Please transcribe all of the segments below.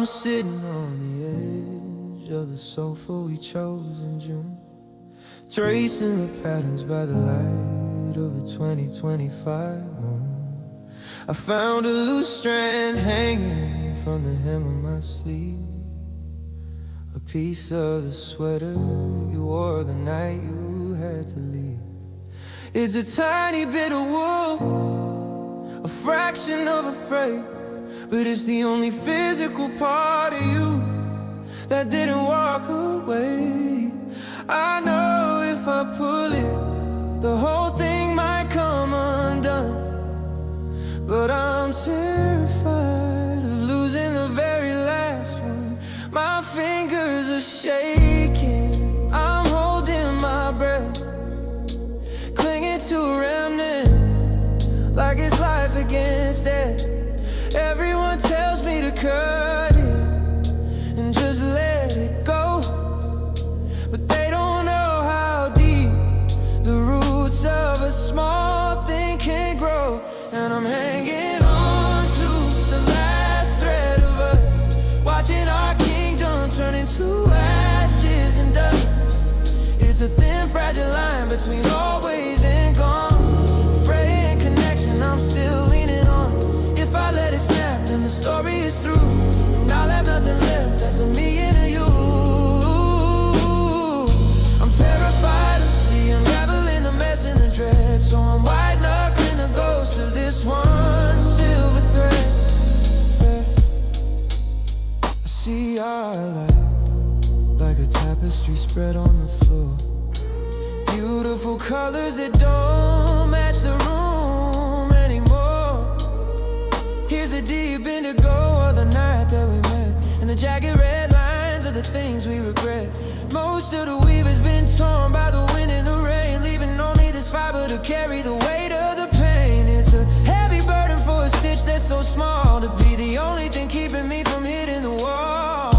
I'm sitting on the edge of the sofa we chose in June, tracing the patterns by the light of a 2025 moon. I found a loose strand hanging from the hem of my sleeve, a piece of the sweater you wore the night you had to leave. It's a tiny bit of wool, a fraction of a frame, but it's the only physical part of you that didn't walk away. I know if I pull it, the whole thing might come undone, but I'm terrified of losing the very last one. My fingers are shaking, I'm holding my breath, clinging to a remnant, like it's life against death. Everyone tells me to cut it and just let it go, but they don't know how deep the roots of a small thing can grow. And I'm hanging on to the last thread of us, watching our kingdom turn into ashes and dust. It's a thin, fragile line between always and gone, fraying connection I'm still leaning on. If I let it snap, then the story is through, and I'll have nothing left that's a me and a you. I'm terrified of the unraveling, the mess and the dread, so I'm white-knuckling the ghost of this one silver thread. I see our light like a tapestry spread on the floor, beautiful colors that don't match the room anymore. Here's the deep indigo of the night that we met, and the jagged red lines of the things we regret. Most of the weave has been torn by the wind and the rain, leaving only this fiber to carry the weight of the pain. It's a heavy burden for a stitch that's so small to be the only thing keeping me from hitting the wall.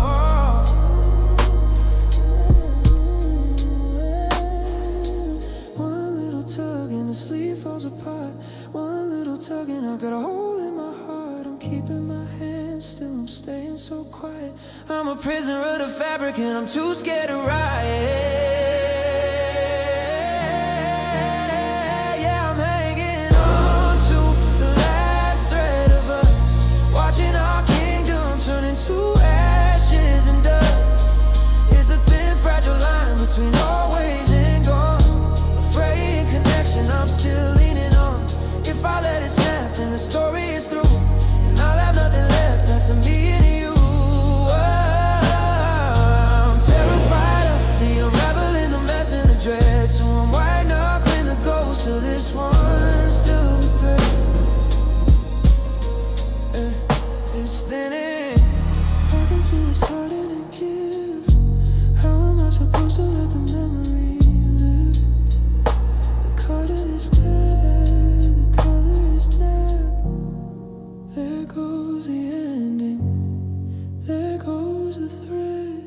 One little tug and the sleeve falls apart, one little tug and I've got a hole in my heart. I'm keeping my hands still, I'm staying so quiet. I'm a prisoner of the fabric and I'm too scared to riot. Yeah, I'm hanging on to the last thread of us, watching our kingdom turn into ashes and dust. It's a thin, fragile line between always and gone, a fraying connection I'm still leaning on. If I let it snap, then the story is through, and I'll have nothing left that's a me and you. I'm terrified of the unraveling, the mess and the dread, so I'm white-knuckling the ghost of this one silver thread. It's thinning, I can feel it starting to give. How am I supposed to let the memory live? The curtain is dead, the color is napped. There goes the ending, there goes the thread,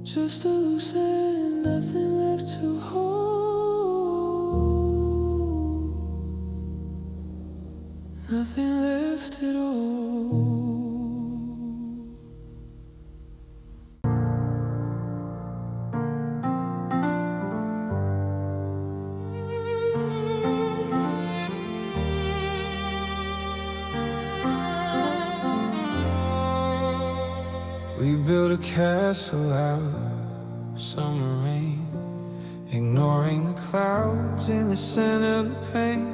just a loose end, nothing left to hold, nothing left at all. We built a castle out of summer rain, ignoring the clouds in the center of the pain.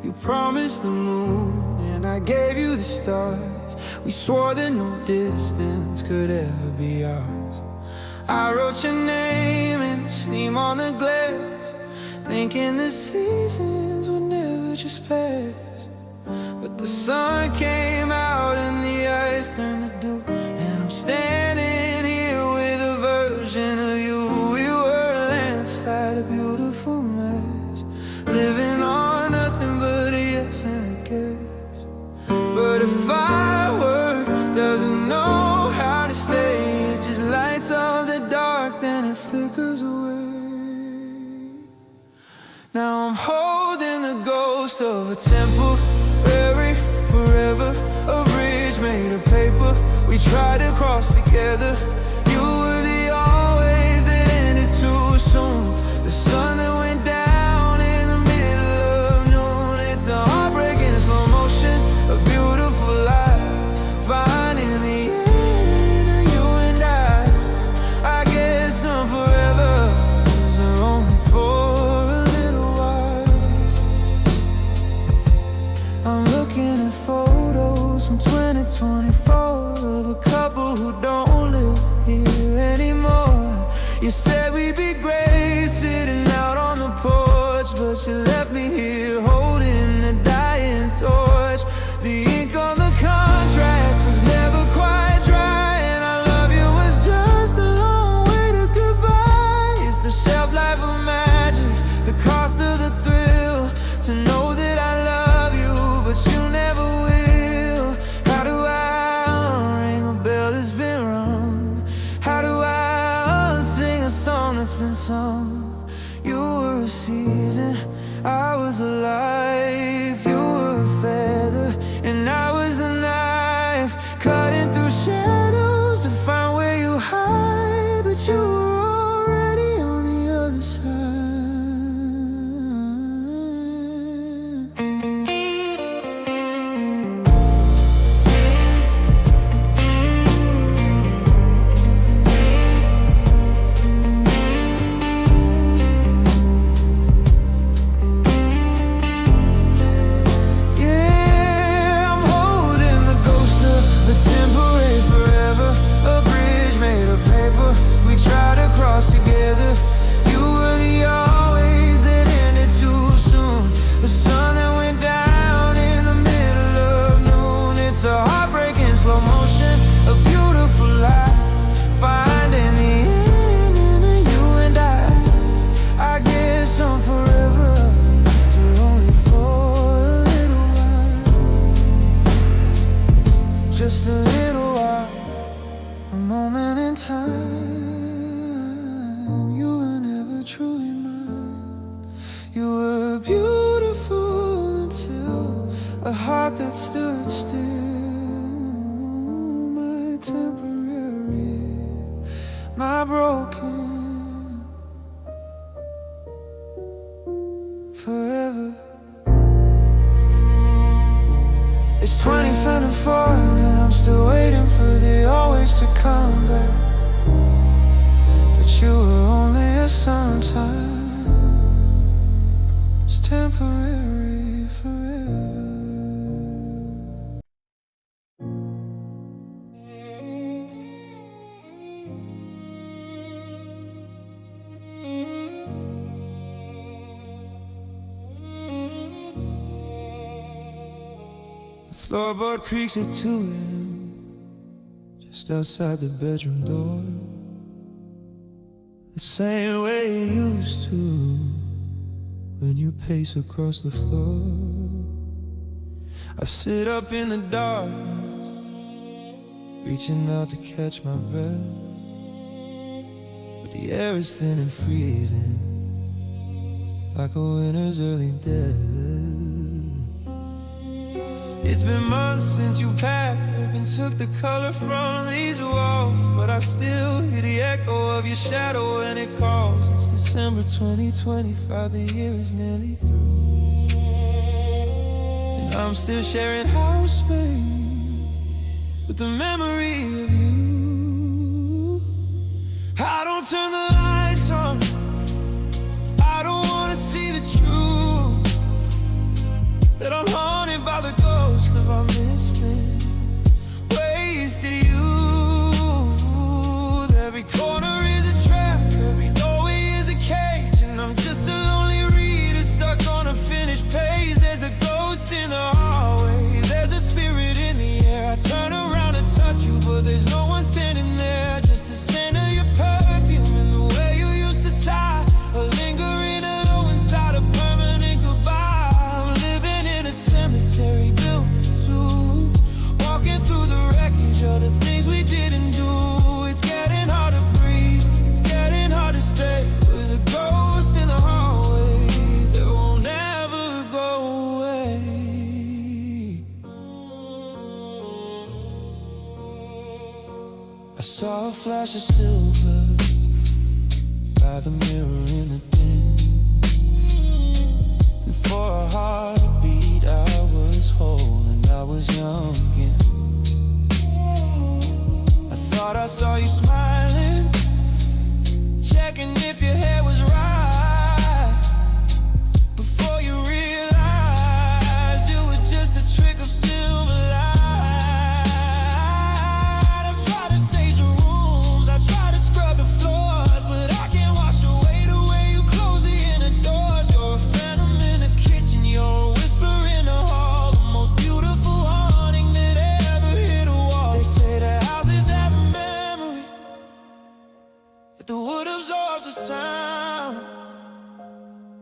You promised the moon and I gave you the stars. We swore that no distance could ever be ours. I wrote your name in the steam on the glass, thinking the seasons would never just pass. But the sun came out and the ice turned to dew, and I'm standing here with a version of you. We were a landslide, a beautiful mess, living on nothing but a yes and a guess. But if firework doesn't know how to stay, it just lights up the dark, then it flickers away. Now I'm holding the ghost of a temporary forever, a bridge made of paper. We we tried to cross together. You were the always that ended too soon. The sun that went down in the middle of noon. It's a heartbreak in slow motion, a beautiful life. Finding the end of you and I guess some forevers are only for a little while. I'm looking at photos from 2024 of a couple who don't live here anymore. You said we'd be great sitting out on the porch, but you left me here holding a dying torch. The ink on the contract was never quite dry, and I love you was just a long way to goodbye. It's the shelf life of magic, the cost of the thrill, to know that I love you, but you never will. How do I ring a bell that's been rung? How do I sing a song that's been sung? You were a season, I was alive. You were a feather, and I was the knife, cutting through shadows to find where you hide. But you were already on the other side. Together, you were the always that ended too soon. The sun that went down in the middle of noon. It's a heartbreak in slow motion, a beautiful life. Finding the end in you and I guess some forever are only for a little while. Just a little while, a moment in time. Truly mine. You were beautiful until a heart that stood still. My temporary, my broken, forever. It's 2024 and I'm still waiting for the always to come back. But you were only a sometime. It's temporary, forever. The floorboard creaks at 2 a.m. just outside the bedroom door. The same way you used to when you pace across the floor. I sit up in the darkness, reaching out to catch my breath, but the air is thin and freezing, like a winter's early death. It's been months since you packed up and took the color from these walls, but I still hear the echo of your shadow when it calls. It's December 2025, the year is nearly through, and I'm still sharing housemate with the memory of you. I don't turn the lights on, I don't wanna see the truth, that I'm haunted by the ghost of our misspent, wasted youth. Every corner is a trap, every doorway is a cage, and I'm just a lonely reader stuck on a finished page. There's a ghost in the hallway, there's a spirit in the air. I turn around and touch you, but there's no one standing there, just the scent of your perfume and the Saw a flash of silver by the mirror in the dim, and for a heartbeat I was whole and I was young again. I thought I saw you smiling, checking if your hair was right, before you realized it was just a trick of silver light. I've tried to sage the rooms, I tried to scrub the floors, but I can't wash away the way you close the inner doors. You're a phantom in the kitchen, you're a whisper in the hall, the most beautiful haunting that ever hit a wall. They say that houses have a memory, that the wood absorbs the sound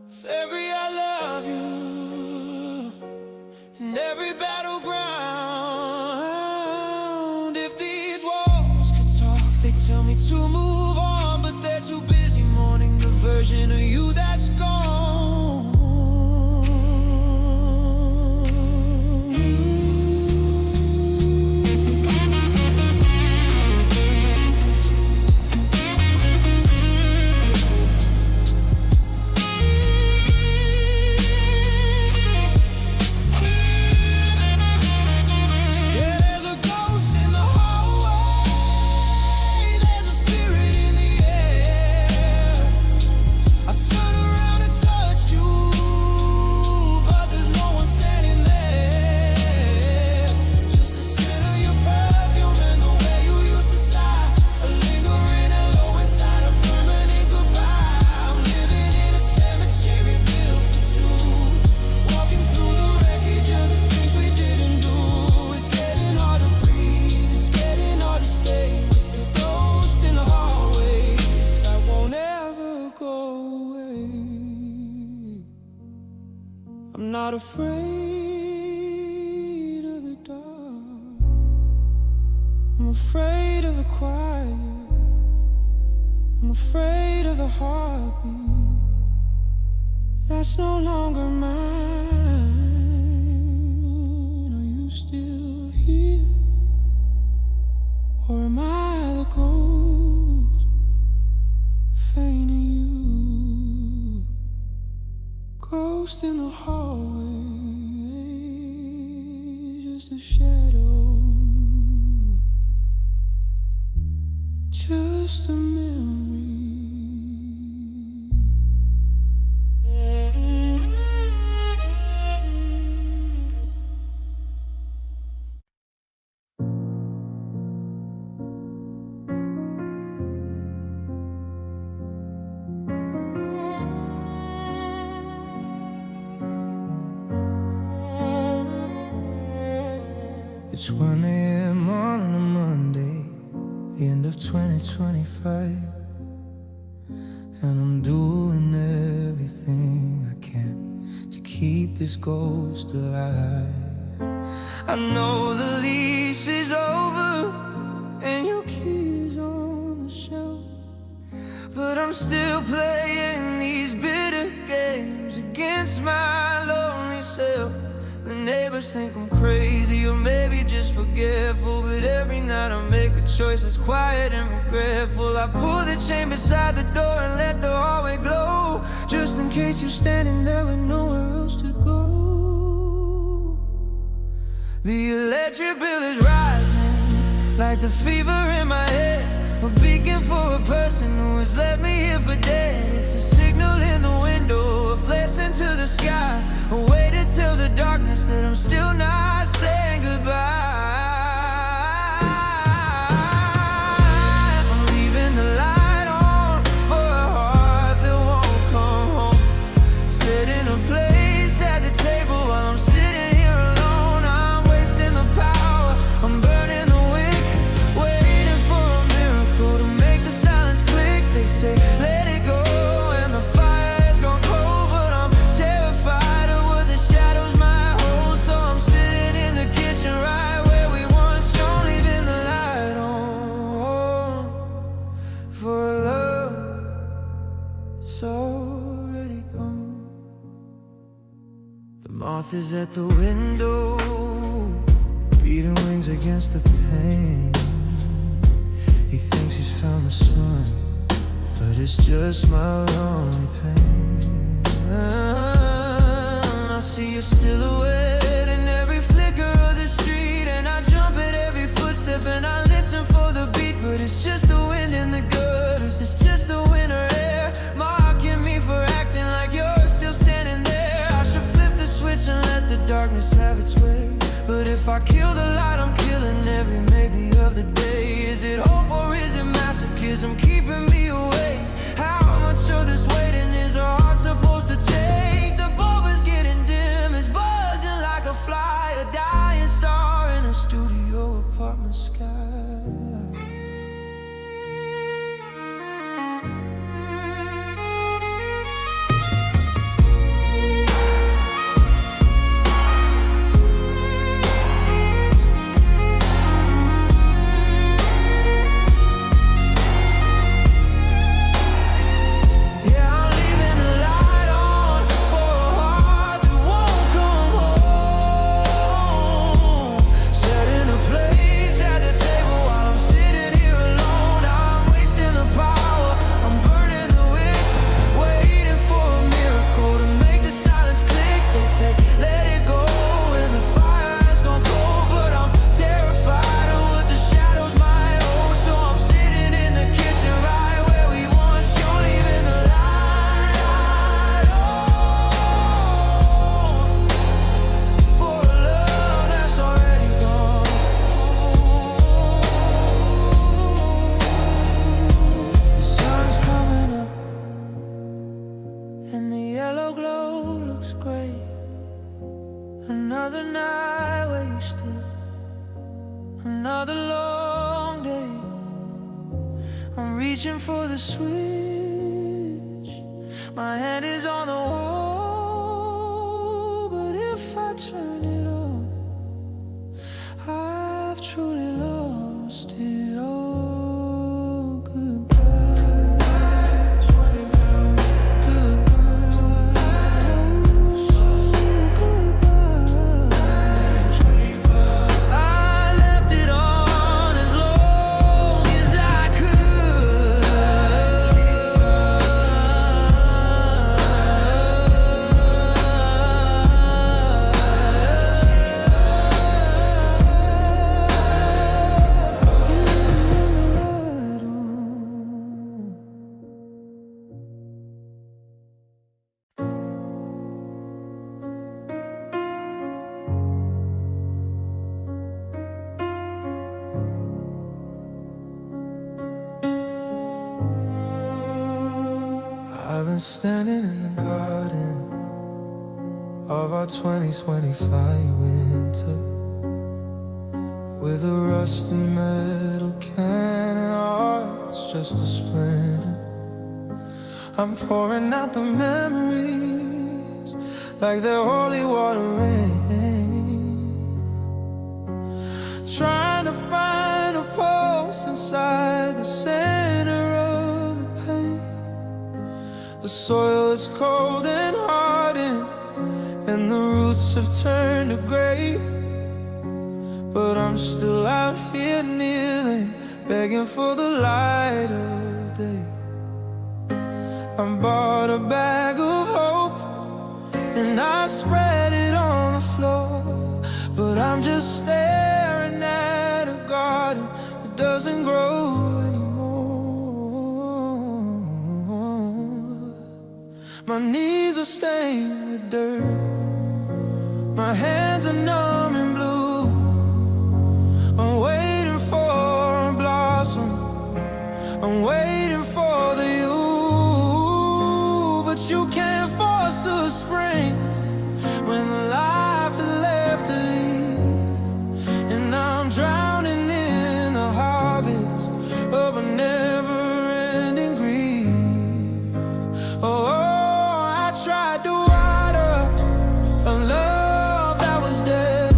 of every I love you, and every battleground. If these walls could talk, they tell me to move on, but they're too busy mourning the version of you that's gone. Yeah, there's a ghost in the hallway, there's a spirit in the air. I turn around to touch you, but there's no one standing there. Just the scent of your perfume and the way you used to sigh, a lingering hello inside a permanent goodbye. I'm living in a cemetery built for two, walking through the wreckage of the things we didn't do. It's getting hard to breathe, it's getting hard to stay with the ghost in the hallway that won't ever go away. I'm not afraid of the dark, I'm afraid of the quiet, I'm afraid of the heartbeat that's no longer mine. Are you still here, or am I the ghost feigning you? Ghost in the hallway, just a shadow, just a memory. It's 1 a.m. on a Monday, the end of 2025, and I'm doing everything I can to keep this ghost alive. I know the leash is over and your keys on the shelf, but I'm still playing these bitter games against my lonely self. The neighbors think I'm crazy or maybe just forgetful, but every night I make a choice that's quiet and regretful. I pull the chain beside the door and let the hallway glow, just in case you're standing there with nowhere else to go. The electric bill is rising like the fever in my head, a beacon for a person who has left me here for dead. It's a signal in the window, a flash into the sky, a way to tell the darkness that I'm still not saying goodbye. I'm leaving the light on for a heart that won't come home, setting a place at the table while I'm sitting here alone. I'm wasting the power, I'm burning the wick, waiting for a miracle to make the silence click. They say let it go and the fire has gone cold, but I'm terrified of what the shadows might hold. So I'm sitting in the kitchen right where we once shone, leaving the light on for a love that's already gone. The moth is at the window, beating wings against the pane. He thinks he's found the sun, but it's just my lonely pain. I see your silhouette in every flicker of the street, and I jump at every footstep and I listen for the beat. But it's just the wind in the gutters, it's just the winter air mocking me for acting like you're still standing there. I should flip the switch and let the darkness have its way. But if I kill the light, I'm killing every maybe of the day. Is it hope or is it masochism keeping me awake? How much of this waiting is our heart supposed to take? The bulb is getting dim, it's buzzing like a fly, a dying star in a studio apartment sky. Another night wasted, another long day. I'm reaching for the switch, my hand is on the wall. But if I turn it on, I've truly lost it all. I've been standing in the garden of our 2025 winter, with a rusty metal can and heart that's just a splinter. I'm pouring out the memories like they're holy water rain, trying to find a pulse inside the center of the pain. The soil is cold and hardened, and the roots have turned to gray. But I'm still out here kneeling, begging for the light of day. I bought a bag of hope and I spread it on the floor, but I'm just staring at a garden that doesn't grow anymore. My knees are stained with dirt, my hands are numb and blue. I'm waiting for a blossom, I'm waiting for the you. But you can't force the spring when the life is left to leave. And I'm drowning in the harvest of a never-ending grief. Oh, I tried to water a love that was dead.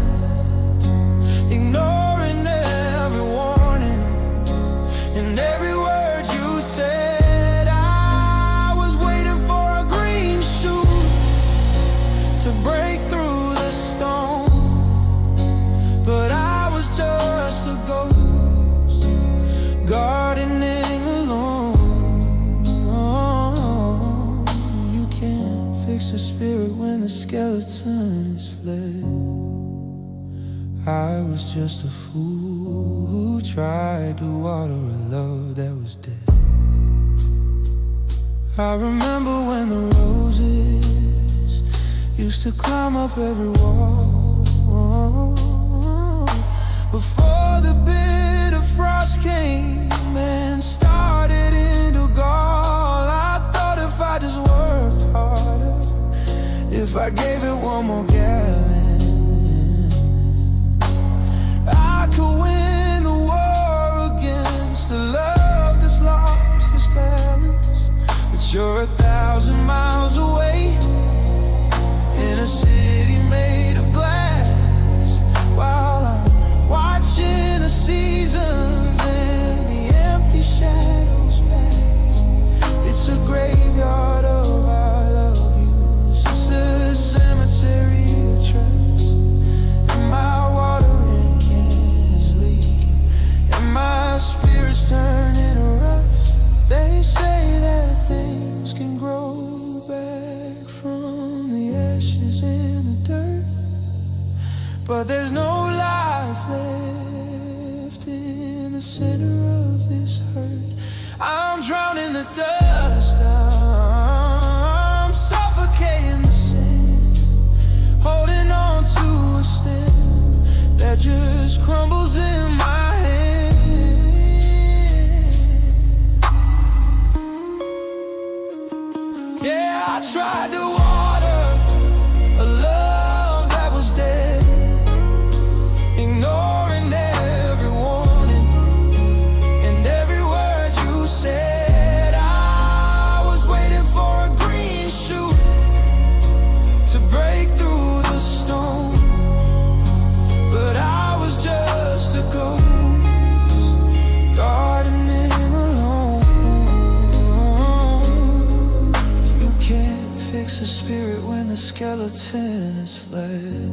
spirit when the skeleton is fled. I was just a fool who tried to water a love that was dead. I remember when the roses used to climb up every wall, before the bitter frost came and started into gall. I thought if I just worked harder, if I gave it one more gallon, I could win the war against the love that's lost its balance. But you're 1,000 miles away in a city made of glass, while I'm watching the seasons and the empty shadows pass. It's a graveyard of our love use. It's a cemetery of trust. And my watering can is leaking, and my spirit's turning to rust. They say that things can grow back from the ashes in the dirt, but there's no life left in the center of this hurt. I'm drowning the dust, I'm suffocating the sand, holding on to a stem that just crumbles in my hand. Yeah, I tried to water a love that was dead, ignoring every warning and every word you said. I was waiting for a green shoot to break through the stone, but I was just a ghost gardening alone. You can't fix a spirit when the skeleton is fled.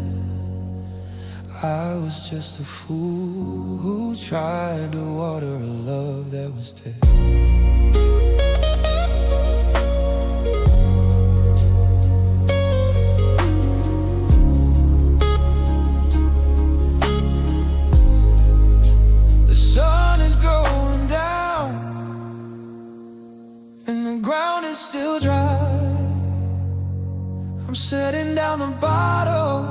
I was just a fool who tried to water a love that was dead. The sun is going down and the ground is still dry. I'm setting down the bottle,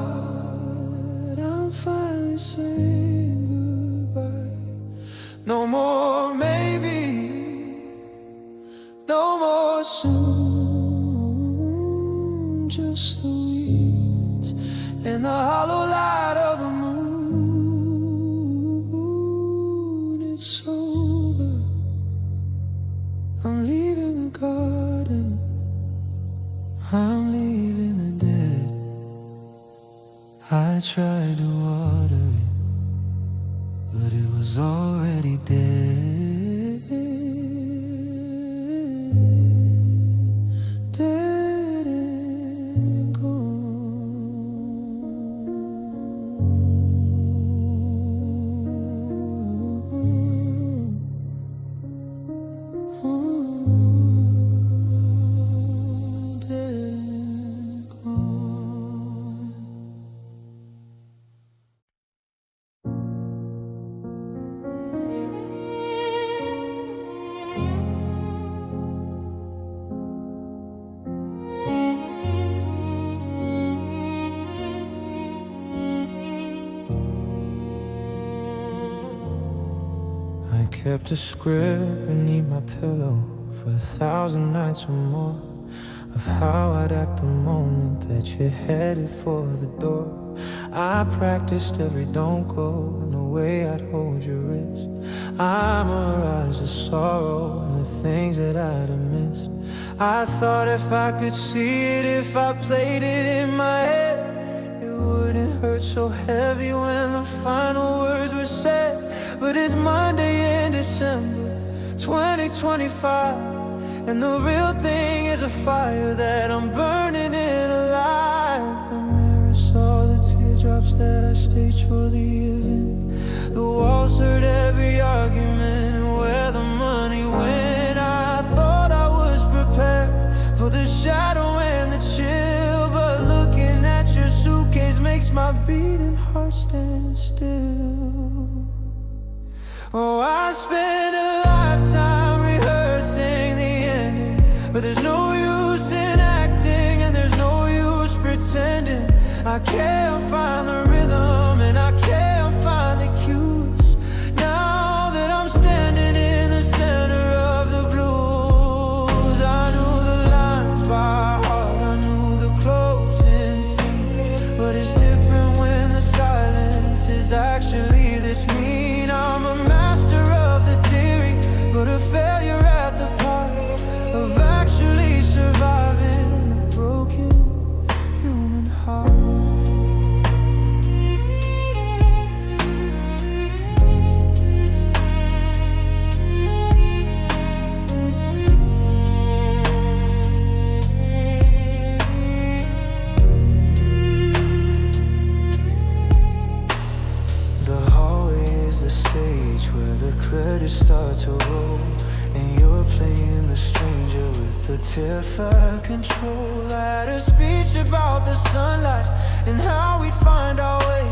I'm finally saying goodbye. No more maybe, no more soon. Just the weeds and the hollow light of the moon. It's over, I'm leaving the garden, I'm leaving the dead. I tried to water it, but it was already dead. Dead and gone. Dead and gone. I kept a script beneath my pillow for 1,000 nights or more, of how I'd act the moment that you're headed for the door. I practiced every don't go and the way I'd hold your wrist. I memorized the sorrow and the things that I'd have missed. I thought if I could see it, if I played it in my head, it wouldn't hurt so heavy when the final words were said. But it's Monday in December 2025, and the real thing is a fire that I'm burning it alive. The mirror saw the teardrops that I staged for the event. The walls heard every argument and where the money went. I thought I was prepared for the shadow and the chill, makes my beating heart stand still. Oh, I spent a lifetime rehearsing the ending, but there's no use in acting and there's no use pretending. I can't find the rhythm and I can't find the cues. Now that I'm standing in the center of the blues, I knew the lines by heart, I knew the closing scene. But it's different when the silence is actually this mean. I'm a master of the theory, but a failure at the part of actually surviving a broken human heart. Where the credits start to roll, and you're playing the stranger with the terrified control. I had a speech about the sunlight and how we'd find our way,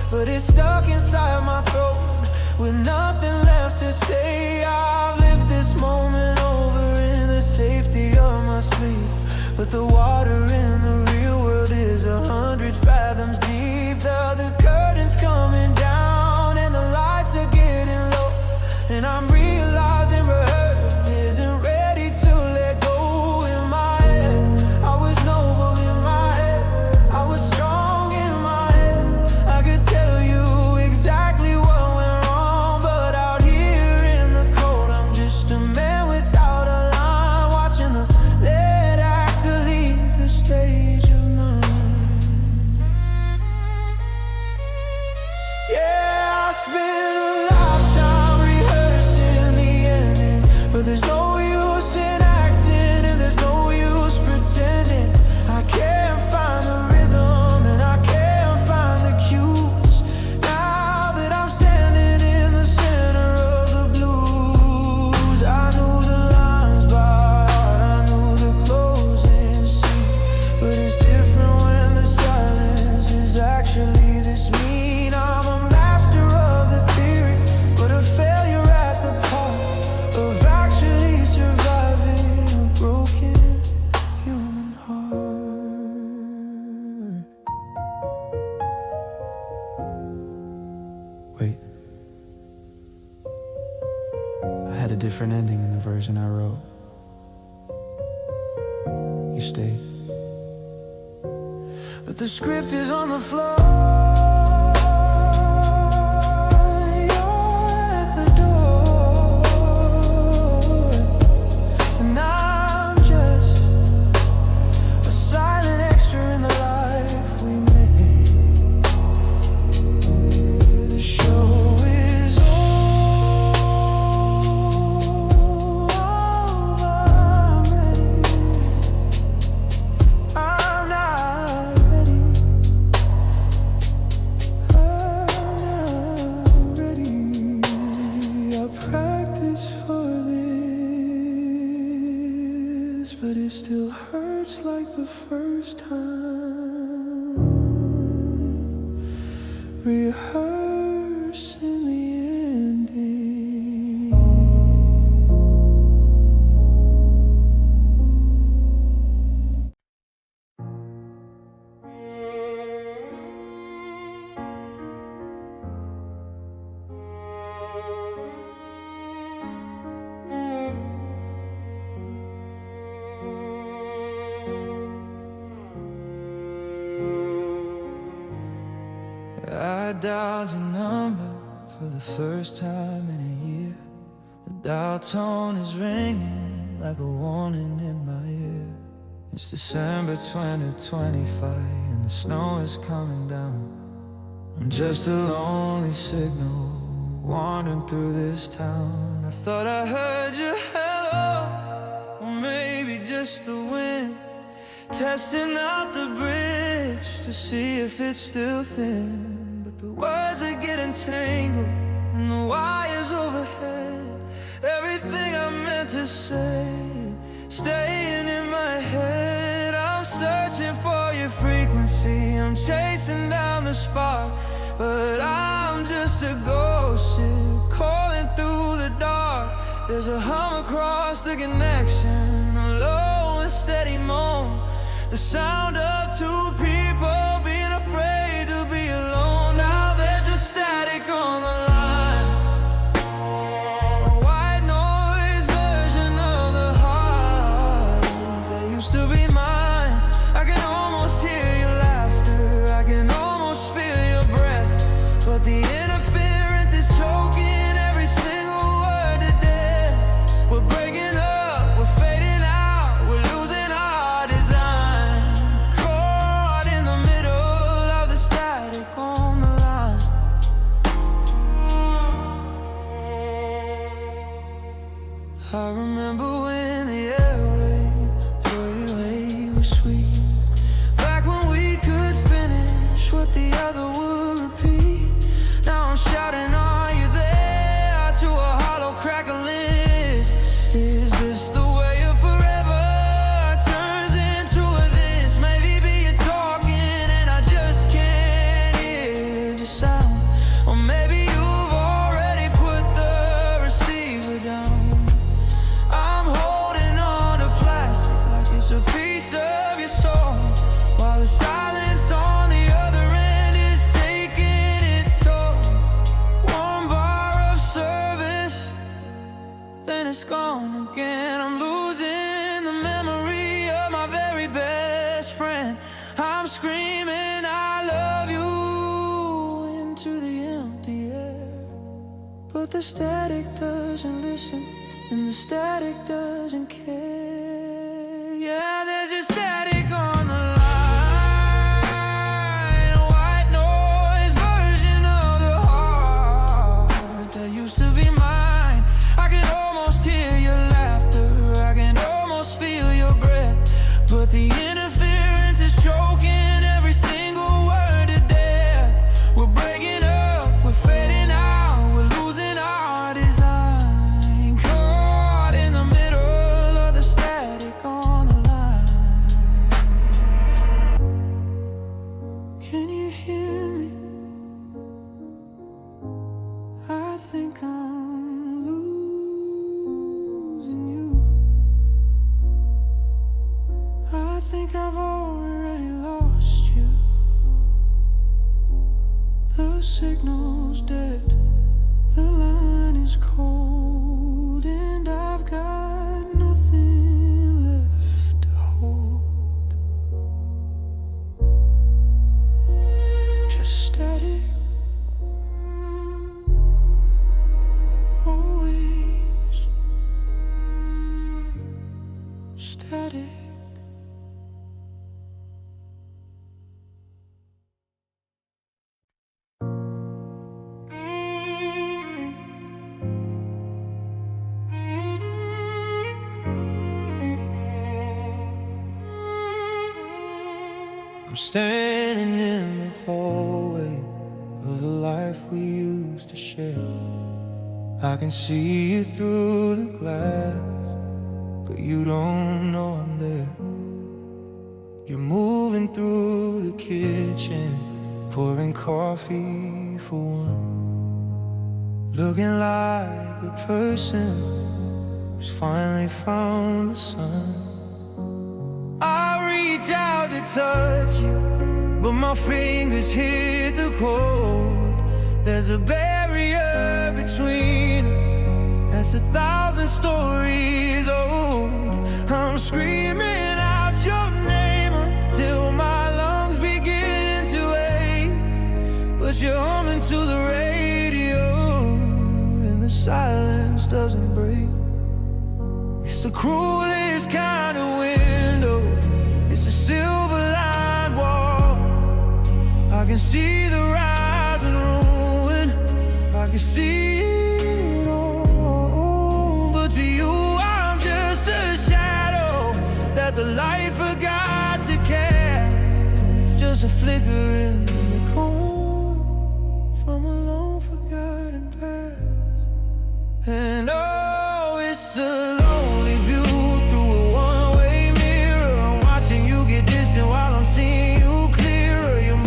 but it's stuck inside my throat with nothing left to say. I've lived this moment over in the safety of my sleep, but the water in the real world is 100 fathoms deep. The curtain's coming down and the lights are getting low, and I'm realizing rehearsed isn't ready to let go. In my head, I was noble. In my head, I was strong. In my head, I could tell you exactly what went wrong, but out here in the cold, I'm just a man without a line, watching the lead actor leave the stage of mine. Yeah, I spent a lifetime rehearsing the ending, but there's no use in acting and there's no use pretending. I can't find the rhythm and I can't find the cues. Now that I'm standing in the center of the blues, I knew the lines by heart, I knew the closing scene. But it's different when the silence is actually this mean. I'm a master of the theory, but a failure at the part of actually surviving a broken human heart. Wait, I had a different ending in the version I wrote. You stayed, but the script is on the floor. But it still hurts like the first time, rehearsing the ending. I dialed your number for the first time in a year. The dial tone is ringing like a warning in my ear. It's December 2025 and the snow is coming down. I'm just a lonely signal wandering through this town. I thought I heard you hello, or maybe just the wind testing out the bridge to see if it's still thin. But the words are getting tangled and the wires overhead. Everything I meant to say staying in my head. I'm searching for your frequency, I'm chasing down the spark, but I'm just a ghost ship calling through the dark. There's a hum across the connection, a low and steady moan, the sound of two people being afraid to be alone. Now there's just static on the line, a white noise version of the heart that used to be mine. I can almost hear your laughter, I can almost feel your breath, but the interference is choking every single word to death. We're breaking up, we're fading out, we're losing our design, caught in the middle of the static on the line. I remember when the airwaves were sweet, back when we could finish what the other would repeat. Now I'm shouting, are you there? To a hollow crackling. Is this the way of forever? Turns into a this. Maybe you're talking and I just can't hear the sound. Or maybe you've already put the receiver down. I'm holding on to plastic like it's a piece of your soul, while the silence on the other end is taking its toll. One bar of service, then it's gone again. I'm losing the memory of my very best friend. I'm screaming I love you into the empty air, but the static doesn't listen and the static doesn't care. Yeah, there's just static on the line, a white noise version of the heart that used to be mine. I can almost hear your laughter, I can almost feel your breath, but the interference is choking every single word to death. We're breaking up, we're fading out, we're losing our design, caught in the middle of the static on the line. Can you hear me? I think I'm losing you. I think I've already lost you. The signal's dead, the line is cold, and I've got nothing left to hold. Just static, always static. I'm standing in the hallway of the life we used to share. I can see you through the glass, but you don't know I'm there. You're moving through the kitchen, pouring coffee for one, looking like a person who's finally found the sun. I reach out to touch you, but my fingers hit the cold. There's a barrier between us that's 1,000 stories old. I'm screaming out your name until my lungs begin to ache, but you're humming to the radio and the silence doesn't break. It's the cruelest kind of window, it's a silver-lined wall. I can see the rise and ruin, I can see it all. But to you I'm just a shadow that the light forgot to cast, just a flicker in the corner from a long forgotten past. And oh, it's a lonely view through a one-way mirror. I'm watching you get distant while I'm seeing you clearer. You're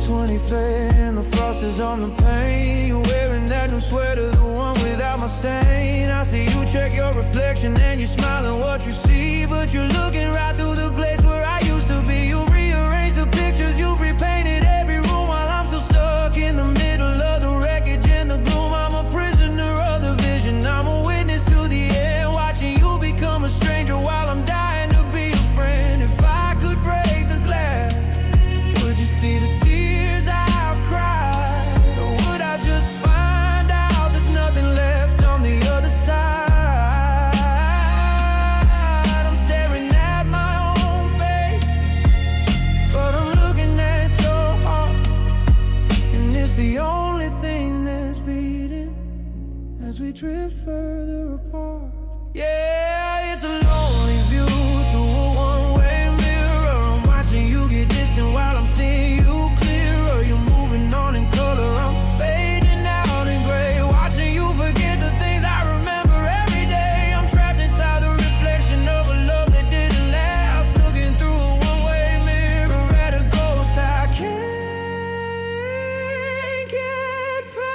2020 fade and the frost is on the paint. You're wearing that new sweater, the one without my stain. I see you check your reflection and you smile at what you see, but you're looking right through the place where I used to be. You rearranged the pictures, you've repainted every room, while I'm still stuck in the middle of the wreckage and the gloom. I'm a prisoner of the vision, I'm a witness to the end, watching you become a stranger while I'm dying to be a friend. If I could break the glass, would you see the tears I've cried? Or would I just find out there's nothing left on the other side? I'm staring at my own face, but I'm looking at your heart, and it's the only thing that's beating as we drift further apart. Yeah, it's a lonely view through a one-way mirror. I'm watching you get distant while I'm seeing you clearer. You're moving on in color, I'm fading out in gray, watching you forget the things I remember every day. I'm trapped inside the reflection of a love that didn't last, looking through a one-way mirror at a ghost I can't get past.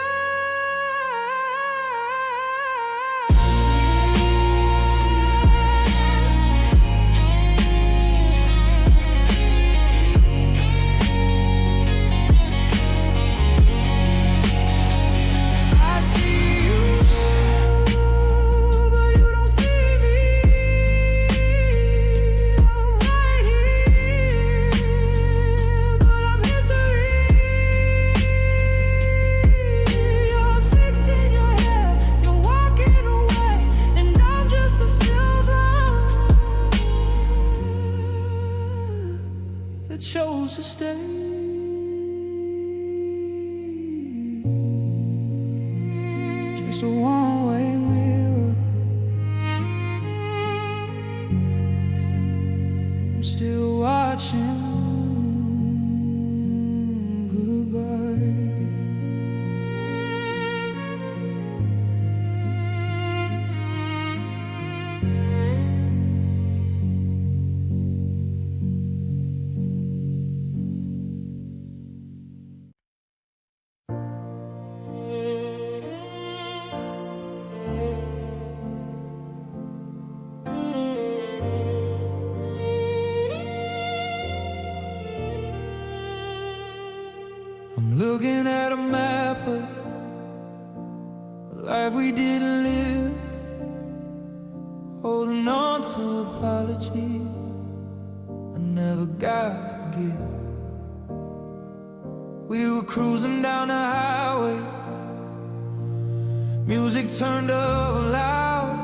I see you, but you don't see me. I'm right here, but I'm history. You're fixing your hair, you're walking away, and I'm just a silver that chose to stay. Just a one-way mirror. I'm still watching. Goodbye. I'm looking at a map of a life we didn't live, holding on to apologies I never got to give. We were cruising down the highway, music turned up loud,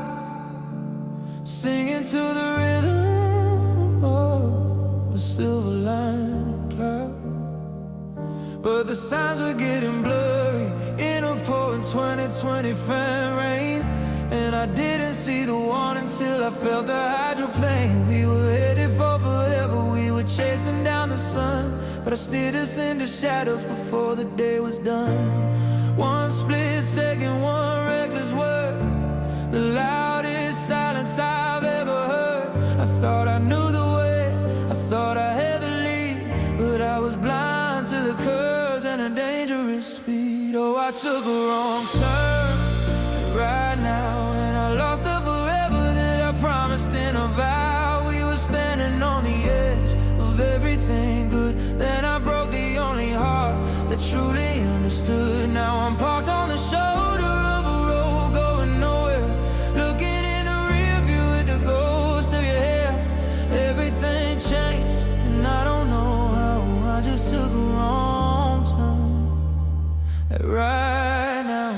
singing to the rhythm of a silver line cloud. But the signs were getting blurry in a pouring 2020 fan rain, and I didn't see the warning till I felt the hydroplane. We were headed for forever, we were chasing down the sun, but I steered us into shadows before the day was done. One split second, one reckless word, the loudest silence I've ever heard. I thought I knew the way, I thought I had the lead, but I was blind to the curves and a dangerous speed. Oh, I took a wrong turn right now, and I lost the forever that I promised in a vow. We were standing on the edge of everything good, then I broke the only heart that truly understood. Now I'm parked on the shoulder of a road going nowhere, looking in the rear view at the ghost of your hair. Everything changed and I don't know how, I just took a wrong turn right now.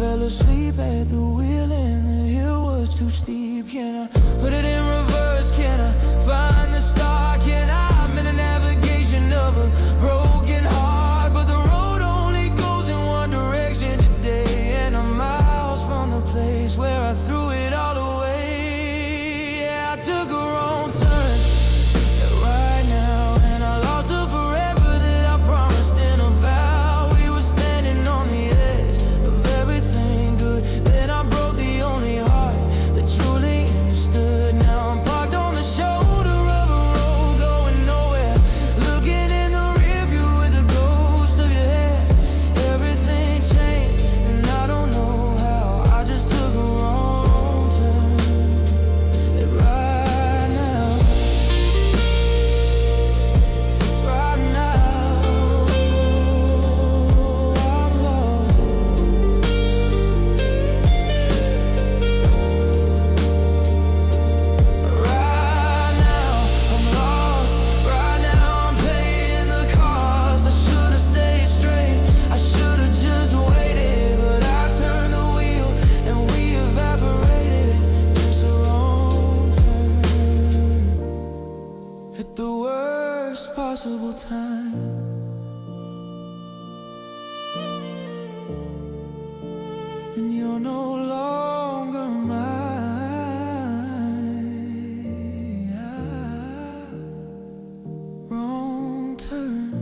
fell asleep at the wheel and the hill was too steep. Can I put it in reverse? Can I find the star? Can I mend the navigation of a broken heart? But the road only goes in one direction today, and I'm miles from the place where I threw it all away. Yeah, I took a wrong turn right now, and I lost her forever that I promised in a vow. We were standing on the edge of everything good. Then I broke the only heart that truly understood. Now I'm parked on the shoulder of a road going nowhere, looking in the rear view with the ghost of your head. Everything changed and I don't know how. I just took a wrong turn right now. Right now I'm lost. Right now I'm lost. Right now I'm paying the cost. I should've stayed straight, I should've just waited, but I turned the wheel and we evaporated it. Just a wrong turn at the worst possible time. And you're no longer mine. Wrong turn.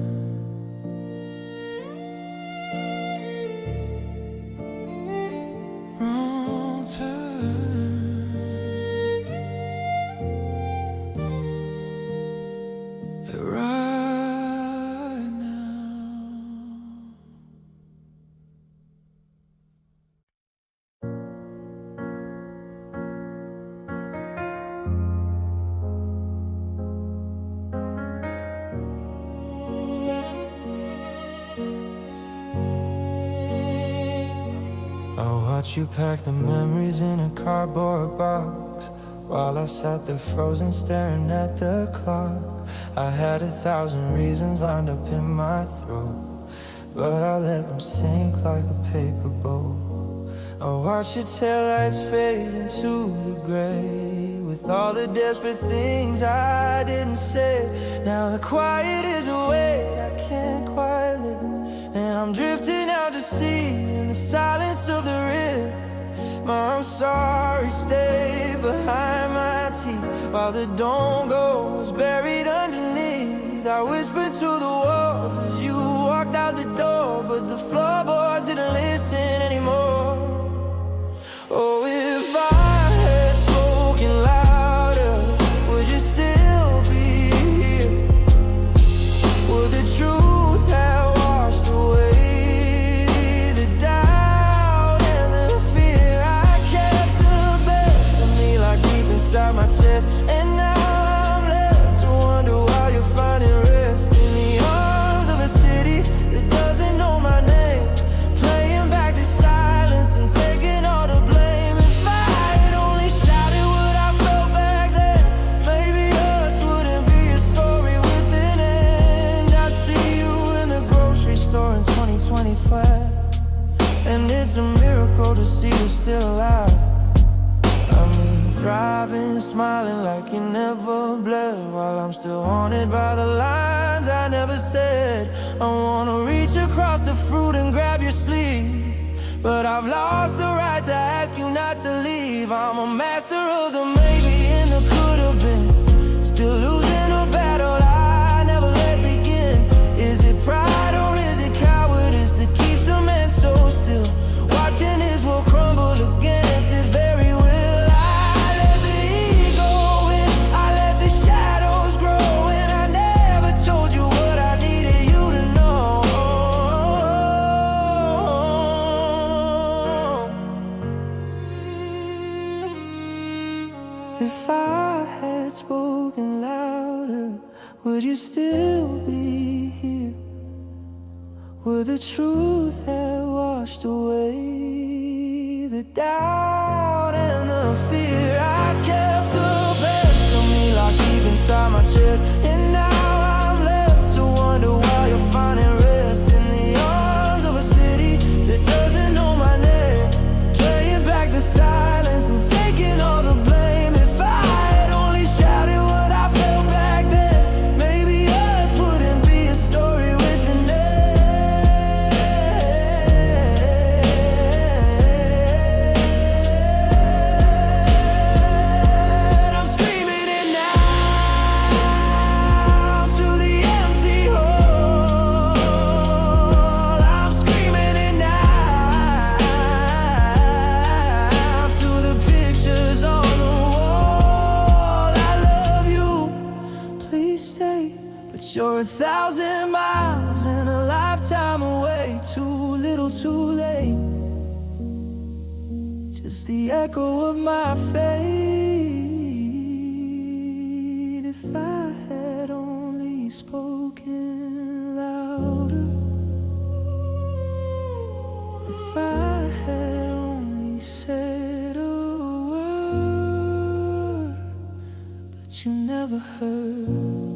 Wrong turn. Right now. I watched you pack the memories in a cardboard box while I sat there frozen staring at the clock. I had 1,000 reasons lined up in my throat, but I let them sink like a paper boat. I watched your taillights fade into the gray with all the desperate things I didn't say. Now the quiet is a weight I can't quite live, and I'm drifting out to sea in the silence of the rift. I'm sorry, stay behind my teeth while the dawn goes buried underneath. I whispered to the walls as you walked out the door, but the floorboards didn't listen anymore. Oh, if I had spoken louder, would you still be here? Would the truth have washed away the doubt and the fear? I kept the best of me locked deep inside my chest, and now I'm left to wonder why you're finding rest in the arms of a city that doesn't know my name, playing back the silence and taking all the blame. If I had only shouted what I felt back then, maybe us wouldn't be a story with an end. I see you in the grocery store in 2025, and it's a miracle to see you still alive. I mean, thriving, smiling like you never bled, while I'm still haunted by the lines I never said. I wanna reach across the fruit and grab your sleeve, but I've lost the right to ask you not to leave. I'm a master of the maybe and the could have been, still losing a battle I never let begin. Is it pride or is it cowardice that keeps a man so still, watching his world crumble against his very will? I let the ego in, I let the shadows grow, and I never told you what I needed you to know. If I had spoken louder, would you still be here? Would the truth have washed away the doubt and the fear? I kept the best of me locked deep inside my chest, and now I'm left to wonder why you're finding rest in the arms of a city that doesn't know my name, But you're 1,000 miles and a lifetime away. Too little, too late. Just the echo of my fate. If I had only spoken louder, if I had only said a word, but you never heard.